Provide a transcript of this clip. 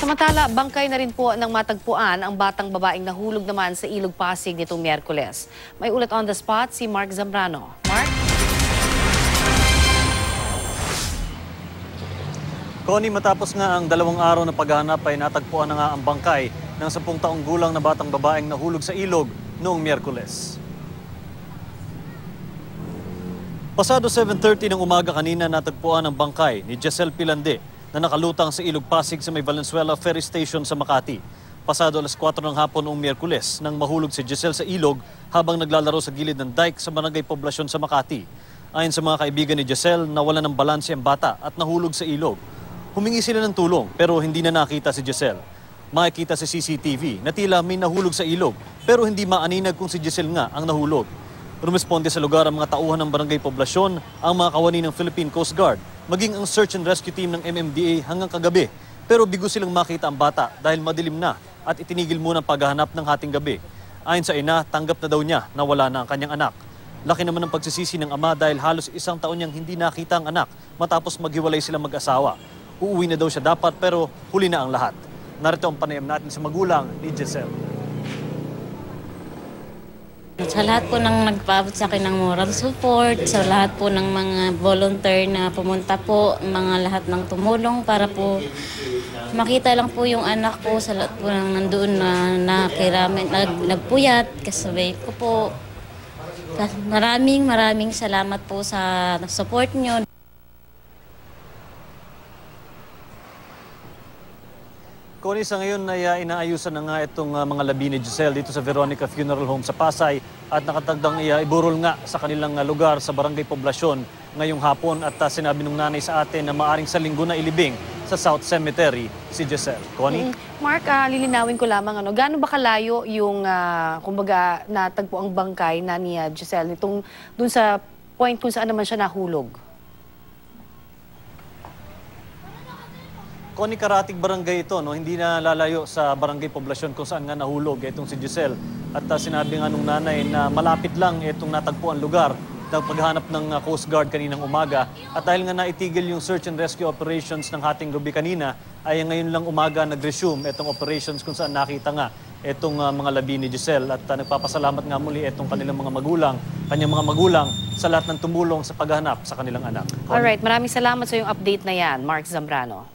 Samantala, bangkay na rin po ng matagpuan ang batang babaeng nahulog naman sa Ilog Pasig nitong Miyerkules. May ulat on the spot si Mark Zambrano. Mark? Connie, matapos nga ang 2 araw na paghahanap ay natagpuan na nga ang bangkay ng 10 taong gulang na batang babaeng nahulog sa ilog noong Miyerkules. Pasado 7:30 ng umaga kanina natagpuan ang bangkay ni Jessel Pilande na nakalutang sa Ilog Pasig sa may Valenzuela Ferry Station sa Makati. Pasado alas 4 ng hapon noong Miyerkules nang mahulog si Jessel sa ilog habang naglalaro sa gilid ng dike sa Barangay Poblasyon sa Makati. Ayon sa mga kaibigan ni Jessel, nawala ng balanse ang bata at nahulog sa ilog. Humingi sila ng tulong pero hindi na nakita si Jessel. Makikita sa CCTV na tila may nahulog sa ilog pero hindi maaninag kung si Jessel nga ang nahulog. Rumesponde sa lugar ang mga tauhan ng Barangay Poblasyon, ang mga kawani ng Philippine Coast Guard, maging ang search and rescue team ng MMDA hanggang kagabi. Pero bigo silang makita ang bata dahil madilim na at itinigil muna ang paghahanap ng hating gabi. Ayon sa ina, tanggap na daw niya na wala na ang kanyang anak. Laki naman ang pagsisisi ng ama dahil halos 1 taon niyang hindi nakita ang anak matapos maghiwalay silang mag-asawa. Uuwi na daw siya dapat pero huli na ang lahat. Narito ang panayam natin sa magulang ni Jessel. Sa lahat po ng nagpaabot sa akin ng moral support, sa lahat po ng mga volunteer na pumunta po, mga lahat ng tumulong para po makita lang po yung anak ko, sa lahat po ng nandoon na nakiramin, nagpuyat, kasabay ko po. Maraming salamat po sa support nyo. Connie, sa ngayon ay inaayusan na nga itong mga labi ni Jessel dito sa Veronica Funeral Home sa Pasay at nakatagdang iburol nga sa kanilang lugar sa Barangay Poblasyon ngayong hapon at sinabi ng nanay sa atin na maaring sa linggo na ilibing sa South Cemetery si Jessel. Connie? Mark, lilinawin ko lamang, gaano ba kalayo yung, kumbaga, natagpo ang bangkay na ni Jessel itong dun sa point kung saan naman siya nahulog? Connie, karatig barangay ito, no? Hindi na lalayo sa Barangay Poblasyon kung saan nga nahulog itong si Jessel. At sinabi nga nung nanay na malapit lang itong natagpuan lugar ng paghanap ng Coast Guard kaninang umaga. At dahil nga naitigil yung search and rescue operations ng hating gabi kanina, ay ngayon lang umaga nag-resume itong operations kung saan nakita nga itong mga labi ni Jessel. At nagpapasalamat nga muli itong kanilang mga magulang, kanyang mga magulang sa lahat ng tumulong sa paghanap sa kanilang anak. Connie? Alright, maraming salamat sa yung update na yan, Mark Zambrano.